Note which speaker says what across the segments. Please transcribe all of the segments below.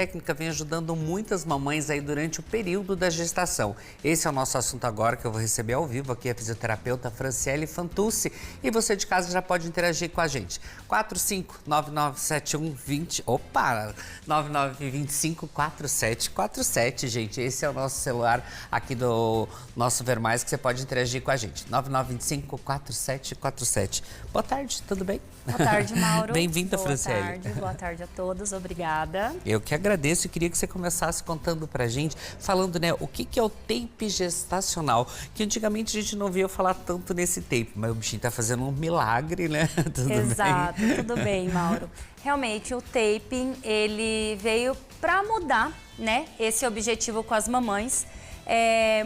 Speaker 1: Técnica vem ajudando muitas mamães aí durante o período da gestação. Esse é o nosso assunto agora, que eu vou receber ao vivo aqui a fisioterapeuta Franciele Fantuzzi. E você de casa já pode interagir com a gente. 45997120, gente. Esse é o nosso celular aqui do nosso Ver Mais, que você pode interagir com a gente. 9925-4747. Boa tarde, tudo bem?
Speaker 2: Boa tarde, Mauro.
Speaker 1: Bem-vinda, Franciele.
Speaker 2: Boa tarde a todos, obrigada.
Speaker 1: Eu que agradeço e queria que você começasse contando pra gente, falando, né, o que é o tape gestacional, que antigamente a gente não via falar tanto nesse tape, mas o bichinho tá fazendo um milagre, né? Tudo
Speaker 2: Exato,
Speaker 1: bem?
Speaker 2: tudo bem, Mauro. Realmente, o taping, ele veio para mudar, né, esse objetivo com as mamães.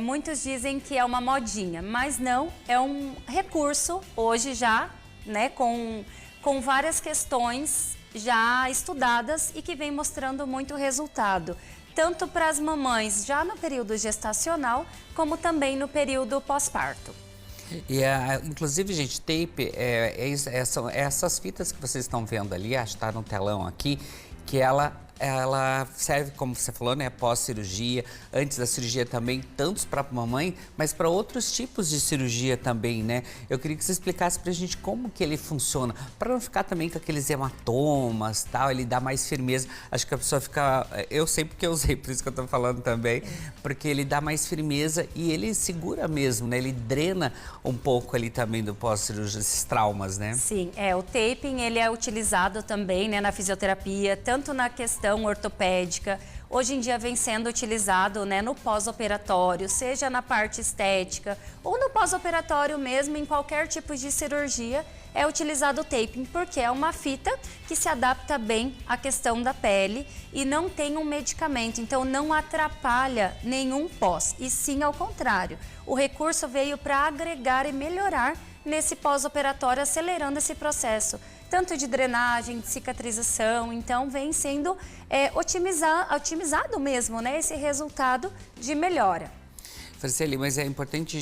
Speaker 2: Muitos dizem que é uma modinha, mas não, é um recurso, hoje já, né, com várias questões já estudadas e que vem mostrando muito resultado, tanto para as mamães já no período gestacional, como também no período pós-parto.
Speaker 1: E, inclusive, gente, tape, são essas fitas que vocês estão vendo ali, acho que está no telão aqui, que ela serve, como você falou, né, pós-cirurgia, antes da cirurgia também, tanto para a mamãe, mas para outros tipos de cirurgia também, né? Eu queria que você explicasse pra gente como que ele funciona, para não ficar também com aqueles hematomas, tal, ele dá mais firmeza. Acho que a pessoa fica, eu sei porque eu usei, por isso que eu tô falando também, porque ele dá mais firmeza e ele segura mesmo, né? Ele drena um pouco ali também do pós-cirurgia, esses traumas, né?
Speaker 2: Sim, o taping, ele é utilizado também, né, na fisioterapia, tanto na questão ortopédica, hoje em dia vem sendo utilizado, né, no pós-operatório, seja na parte estética ou no pós-operatório mesmo, em qualquer tipo de cirurgia, é utilizado o taping, porque é uma fita que se adapta bem à questão da pele e não tem um medicamento, então não atrapalha nenhum pós, e sim ao contrário. O recurso veio para agregar e melhorar nesse pós-operatório, acelerando esse processo, tanto de drenagem, de cicatrização, então vem sendo otimizado mesmo, né, esse resultado de melhora.
Speaker 1: Franciele, mas é importante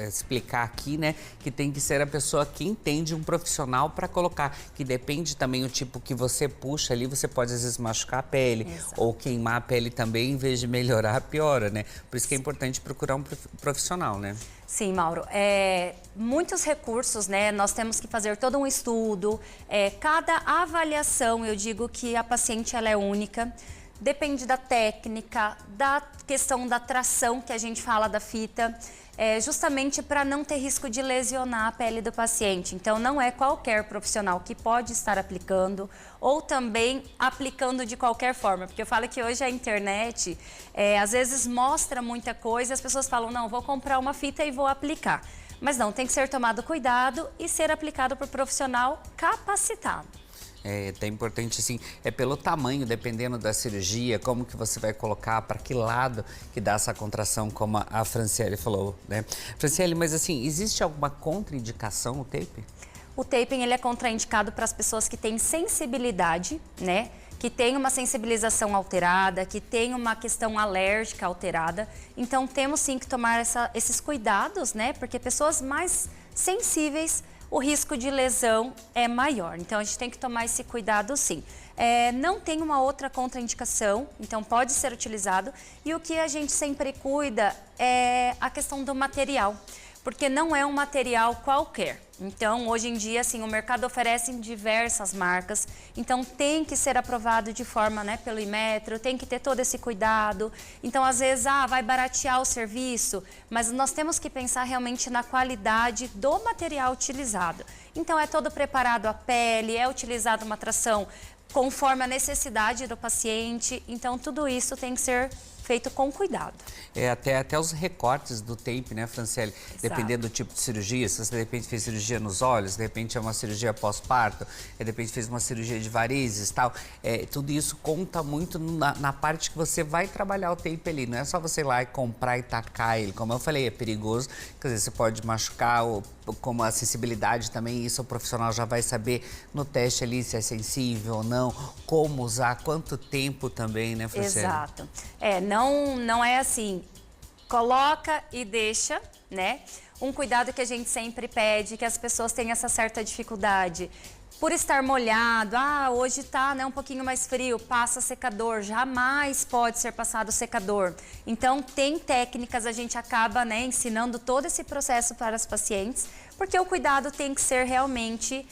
Speaker 1: explicar aqui, né, que tem que ser a pessoa que entende, um profissional para colocar, que depende também o tipo que você puxa ali, você pode às vezes machucar a pele. Exato. Ou queimar a pele também, em vez de melhorar, piora, né? Por isso que é importante procurar um profissional, né?
Speaker 2: Sim, Mauro. Muitos recursos, né? Nós temos que fazer todo um estudo. Cada avaliação, eu digo que a paciente ela é única. Depende da técnica, da questão da tração que a gente fala da fita, justamente para não ter risco de lesionar a pele do paciente. Então, não é qualquer profissional que pode estar aplicando ou também aplicando de qualquer forma. Porque eu falo que hoje a internet, às vezes, mostra muita coisa e as pessoas falam, não, vou comprar uma fita e vou aplicar. Mas não, tem que ser tomado cuidado e ser aplicado por profissional capacitado.
Speaker 1: É importante, assim, pelo tamanho, dependendo da cirurgia, como que você vai colocar, para que lado que dá essa contração, como a Franciele falou, né? Franciele, mas assim, existe alguma contraindicação no tape?
Speaker 2: O taping, ele é contraindicado para as pessoas que têm sensibilidade, né? Que tem uma sensibilização alterada, que tem uma questão alérgica alterada. Então, temos sim que tomar esses cuidados, né? Porque pessoas mais sensíveis, o risco de lesão é maior. Então, a gente tem que tomar esse cuidado, sim. Não tem uma outra contraindicação, então pode ser utilizado. E o que a gente sempre cuida é a questão do material, porque não é um material qualquer. Então, hoje em dia, assim, o mercado oferece diversas marcas, então tem que ser aprovado de forma, né, pelo Inmetro, tem que ter todo esse cuidado. Então, às vezes, vai baratear o serviço, mas nós temos que pensar realmente na qualidade do material utilizado. Então, é todo preparado à pele, é utilizada uma tração conforme a necessidade do paciente, então tudo isso tem que ser feito com cuidado.
Speaker 1: Até os recortes do tape, né, Franciele?
Speaker 2: Exato.
Speaker 1: Dependendo do tipo de cirurgia, se você de repente fez cirurgia nos olhos, de repente é uma cirurgia pós-parto, de repente fez uma cirurgia de varizes e tal, tudo isso conta muito na parte que você vai trabalhar o tape ali, não é só você ir lá e comprar e tacar ele, como eu falei, é perigoso, quer dizer, você pode machucar, como a sensibilidade também, isso o profissional já vai saber no teste ali se é sensível ou não, como usar, quanto tempo também, né, Franciele?
Speaker 2: Exato. Não é assim, coloca e deixa, né? Um cuidado que a gente sempre pede, que as pessoas têm essa certa dificuldade. por estar molhado, hoje tá, né, um pouquinho mais frio, passa secador, jamais pode ser passado secador. Então, tem técnicas, a gente acaba, né, ensinando todo esse processo para as pacientes, porque o cuidado tem que ser realmente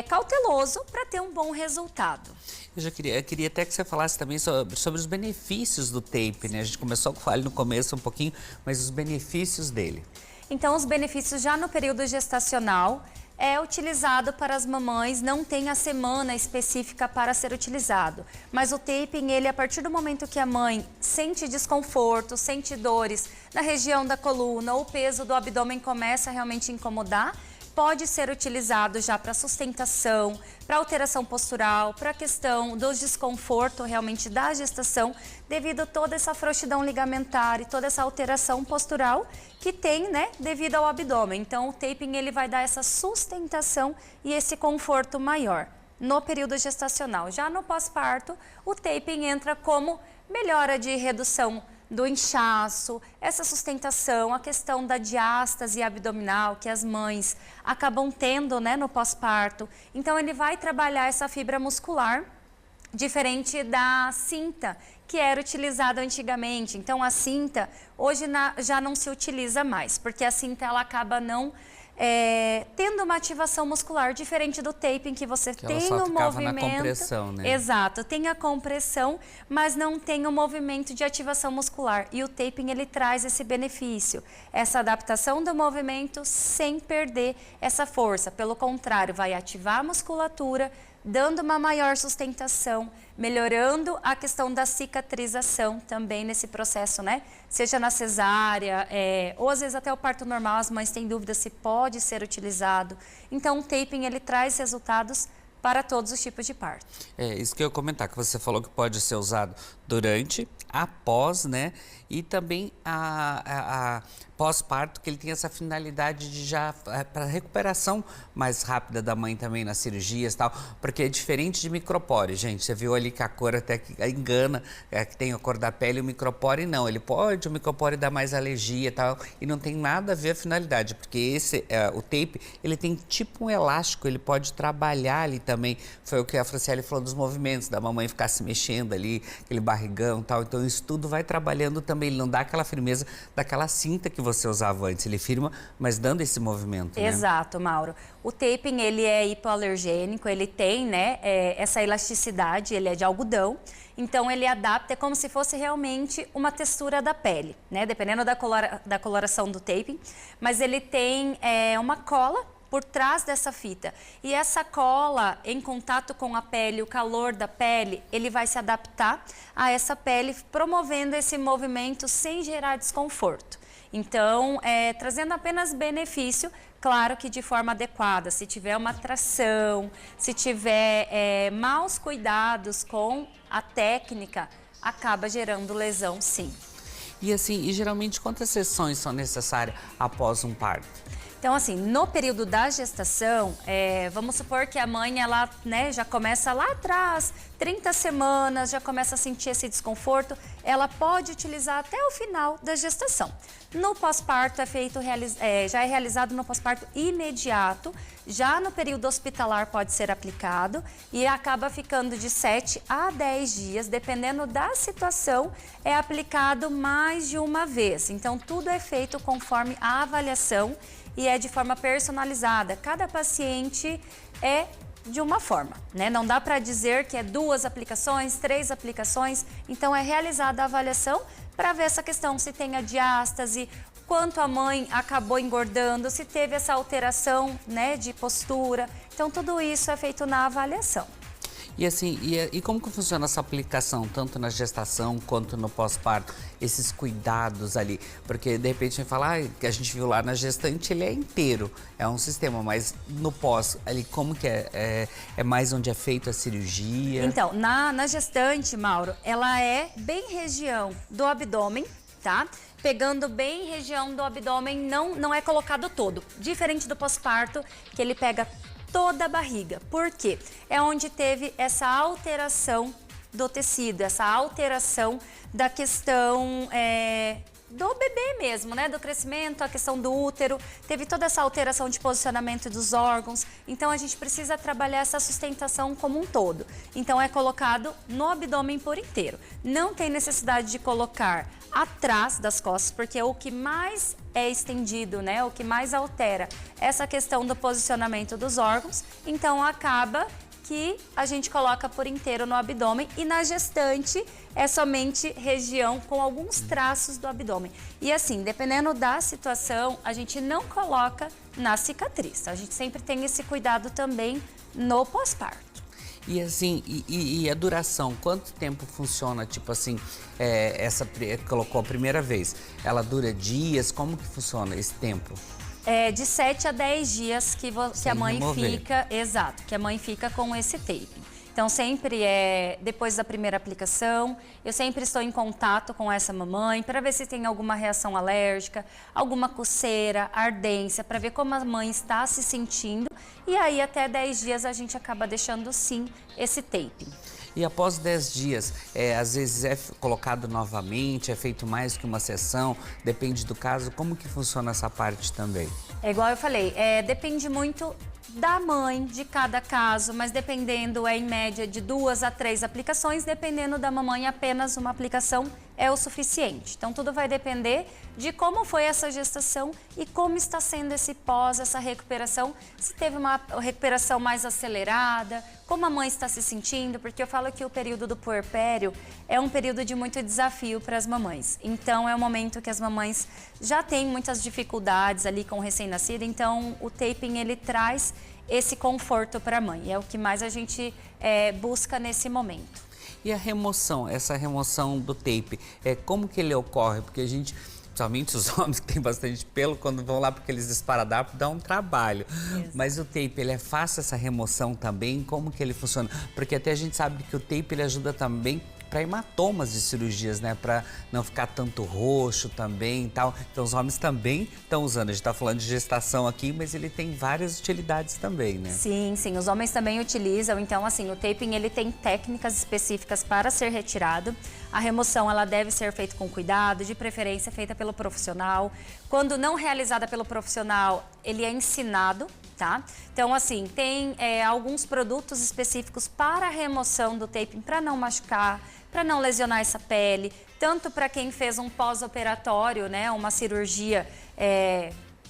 Speaker 2: cauteloso para ter um bom resultado.
Speaker 1: Eu queria até que você falasse também sobre os benefícios do tape, né? A gente começou com ele no começo um pouquinho, mas os benefícios dele.
Speaker 2: Então, os benefícios já no período gestacional é utilizado para as mamães, não tem a semana específica para ser utilizado. Mas o taping, ele, a partir do momento que a mãe sente desconforto, sente dores na região da coluna, ou o peso do abdômen começa a realmente incomodar, pode ser utilizado já para sustentação, para alteração postural, para a questão do desconforto realmente da gestação, devido a toda essa frouxidão ligamentar e toda essa alteração postural que tem, né, devido ao abdômen. Então, o taping, ele vai dar essa sustentação e esse conforto maior no período gestacional. Já no pós-parto, o taping entra como melhora de redução do inchaço, essa sustentação, a questão da diástase abdominal que as mães acabam tendo, né, no pós-parto. Então, ele vai trabalhar essa fibra muscular, diferente da cinta, que era utilizada antigamente. Então, a cinta, hoje já não se utiliza mais, porque a cinta, ela acaba não tendo uma ativação muscular, diferente do taping, que você
Speaker 1: que
Speaker 2: tem
Speaker 1: ela só
Speaker 2: o movimento.
Speaker 1: Na compressão, né?
Speaker 2: Exato, tem a compressão, mas não tem o movimento de ativação muscular. E o taping, ele traz esse benefício, essa adaptação do movimento sem perder essa força. Pelo contrário, vai ativar a musculatura, dando uma maior sustentação, melhorando a questão da cicatrização também nesse processo, né? Seja na cesárea, ou às vezes até o parto normal, as mães têm dúvida se pode ser utilizado. Então, o taping, ele traz resultados para todos os tipos de parto.
Speaker 1: Isso que eu ia comentar, que você falou que pode ser usado durante, após, né? E também a pós-parto, que ele tem essa finalidade de já para recuperação mais rápida da mãe também nas cirurgias e tal, porque é diferente de micropore, gente. Você viu ali que a cor até que engana, que tem a cor da pele, o micropore não. O micropore dá mais alergia e tal, e não tem nada a ver a finalidade, porque o tape, ele tem tipo um elástico, ele pode trabalhar ali também. Foi o que a Franciele falou dos movimentos, da mamãe ficar se mexendo ali, aquele barrigão e tal. Então, isso tudo vai trabalhando também. Ele não dá aquela firmeza daquela cinta que você usava antes. Ele firma, mas dando esse movimento, né?
Speaker 2: Exato, Mauro. O taping, ele é hipoalergênico, ele tem, né, essa elasticidade, ele é de algodão. Então, ele adapta, é como se fosse realmente uma textura da pele, né? Dependendo da coloração do taping. Mas ele tem uma cola por trás dessa fita. E essa cola, em contato com a pele, o calor da pele, ele vai se adaptar a essa pele, promovendo esse movimento sem gerar desconforto. Então, trazendo apenas benefício, claro que de forma adequada. Se tiver uma tração, se tiver maus cuidados com a técnica, acaba gerando lesão, sim.
Speaker 1: E assim, geralmente quantas sessões são necessárias após um parto?
Speaker 2: Então, assim, no período da gestação, vamos supor que a mãe, ela, né, já começa lá atrás, 30 semanas, já começa a sentir esse desconforto, ela pode utilizar até o final da gestação. No pós-parto já é realizado no pós-parto imediato, já no período hospitalar pode ser aplicado e acaba ficando de 7 a 10 dias, dependendo da situação, é aplicado mais de uma vez. Então, tudo é feito conforme a avaliação e é de forma personalizada. Cada paciente é de uma forma, né? Não dá para dizer que é 2 aplicações, 3 aplicações. Então, é realizada a avaliação para ver essa questão, se tem a diástase, quanto a mãe acabou engordando, se teve essa alteração, né, de postura. Então, tudo isso é feito na avaliação.
Speaker 1: E assim, e como que funciona essa aplicação, tanto na gestação quanto no pós-parto, esses cuidados ali? Porque de repente a gente fala, que a gente viu lá na gestante, ele é inteiro, é um sistema, mas no pós, ali como que é mais onde é feita a cirurgia?
Speaker 2: Então, na gestante, Mauro, ela é bem região do abdômen, tá? Pegando bem região do abdômen, não é colocado todo, diferente do pós-parto, que ele pega toda a barriga. Por quê? É onde teve essa alteração do tecido, essa alteração da questão do bebê mesmo, né? Do crescimento, a questão do útero, teve toda essa alteração de posicionamento dos órgãos. Então, a gente precisa trabalhar essa sustentação como um todo. Então, é colocado no abdômen por inteiro. Não tem necessidade de colocar atrás das costas, porque o que mais é estendido, né? O que mais altera essa questão do posicionamento dos órgãos. Então, acaba que a gente coloca por inteiro no abdômen e na gestante é somente região com alguns traços do abdômen. E assim, dependendo da situação, a gente não coloca na cicatriz. A gente sempre tem esse cuidado também no pós-parto.
Speaker 1: E assim, e a duração, quanto tempo funciona, tipo assim, colocou a primeira vez, ela dura dias, como que funciona esse tempo?
Speaker 2: É de 7 a 10 dias que a mãe
Speaker 1: remover.
Speaker 2: fica, exato, que a mãe fica com esse tape. Então, sempre depois da primeira aplicação, eu sempre estou em contato com essa mamãe para ver se tem alguma reação alérgica, alguma coceira, ardência, para ver como a mãe está se sentindo. E aí, até 10 dias, a gente acaba deixando, sim, esse tape.
Speaker 1: E após 10 dias, às vezes é colocado novamente, é feito mais que uma sessão, depende do caso. Como que funciona essa parte também?
Speaker 2: É igual eu falei, depende muito da mãe, de cada caso, mas dependendo, em média de 2 a 3 aplicações, dependendo da mamãe, apenas uma aplicação é o suficiente. Então, tudo vai depender de como foi essa gestação e como está sendo esse pós, essa recuperação, se teve uma recuperação mais acelerada, como a mãe está se sentindo, porque eu falo que o período do puerpério é um período de muito desafio para as mamães. Então, é um momento que as mamães já têm muitas dificuldades ali com o recém-nascido, então o taping, ele traz esse conforto para a mãe. É o que mais a gente busca nesse momento.
Speaker 1: E a remoção, essa remoção do tape, como que ele ocorre? Porque a gente, principalmente os homens que têm bastante pelo, quando vão lá para aqueles esparadrapos, dá um trabalho. Exato. Mas o tape, ele é fácil essa remoção também? Como que ele funciona? Porque até a gente sabe que o tape, ele ajuda também para hematomas de cirurgias, né? Para não ficar tanto roxo também e tal. Então, os homens também estão usando. A gente está falando de gestação aqui, mas ele tem várias utilidades também, né?
Speaker 2: Sim, sim. Os homens também utilizam. Então, assim, o taping, ele tem técnicas específicas para ser retirado. A remoção, ela deve ser feita com cuidado, de preferência feita pelo profissional. Quando não realizada pelo profissional, ele é ensinado, tá? Então, assim, tem alguns produtos específicos para a remoção do taping, para não machucar, para não lesionar essa pele, tanto para quem fez um pós-operatório, né, uma cirurgia,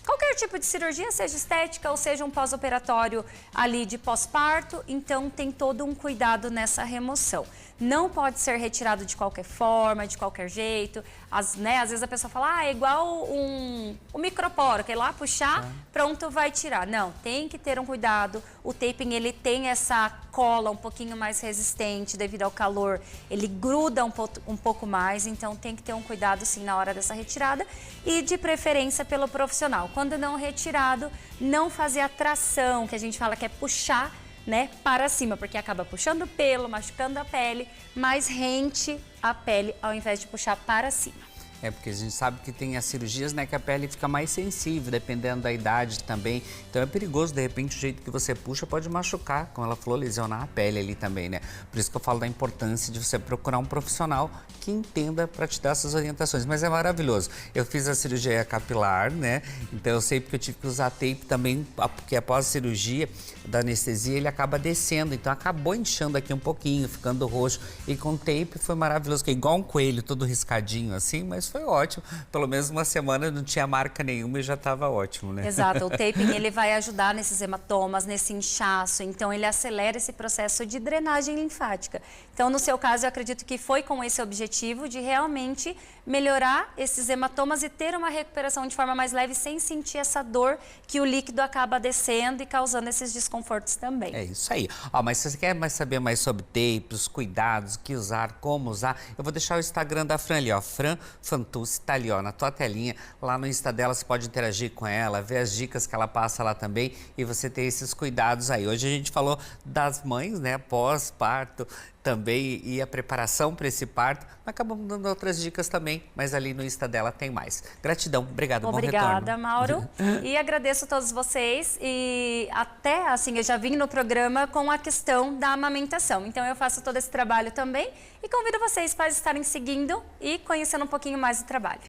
Speaker 2: qualquer tipo de cirurgia, seja estética ou seja um pós-operatório ali de pós-parto, então tem todo um cuidado nessa remoção. Não pode ser retirado de qualquer forma, de qualquer jeito. Às vezes a pessoa fala, é igual um microporo, que é lá puxar, pronto, vai tirar. Não, tem que ter um cuidado. O taping, ele tem essa cola um pouquinho mais resistente devido ao calor. Ele gruda um pouco mais, então tem que ter um cuidado, sim, na hora dessa retirada. E de preferência pelo profissional. Quando não retirado, não fazer a tração, que a gente fala que é puxar, né, para cima, porque acaba puxando o pelo, machucando a pele, mas rente a pele ao invés de puxar para cima.
Speaker 1: Porque a gente sabe que tem as cirurgias, né, que a pele fica mais sensível, dependendo da idade também. Então é perigoso, de repente, o jeito que você puxa pode machucar, como ela falou, lesionar a pele ali também, né? Por isso que eu falo da importância de você procurar um profissional que entenda para te dar essas orientações. Mas é maravilhoso. Eu fiz a cirurgia capilar, né? Então eu sei porque eu tive que usar tape também, porque após a cirurgia da anestesia, ele acaba descendo. Então acabou inchando aqui um pouquinho, ficando roxo. E com tape foi maravilhoso, que é igual um coelho, todo riscadinho assim, mas foi ótimo. Pelo menos uma semana não tinha marca nenhuma e já estava ótimo, né?
Speaker 2: Exato. O taping, ele vai ajudar nesses hematomas, nesse inchaço. Então, ele acelera esse processo de drenagem linfática. Então, no seu caso, eu acredito que foi com esse objetivo de realmente melhorar esses hematomas e ter uma recuperação de forma mais leve, sem sentir essa dor que o líquido acaba descendo e causando esses desconfortos também.
Speaker 1: É isso aí. Mas se você quer saber mais sobre tape, os cuidados, o que usar, como usar, eu vou deixar o Instagram da Fran ali, ó, Fran Fantucci, tá ali, ó, na tua telinha. Lá no Insta dela você pode interagir com ela, ver as dicas que ela passa lá também e você ter esses cuidados aí. Hoje a gente falou das mães, né, pós-parto também e a preparação para esse parto. Acabamos dando outras dicas também, mas ali no Insta dela tem mais. Gratidão, obrigado, bom retorno.
Speaker 2: Obrigada, Mauro. E agradeço a todos vocês e até, assim, eu já vim no programa com a questão da amamentação. Então eu faço todo esse trabalho também e convido vocês para estarem seguindo e conhecendo um pouquinho mais do trabalho.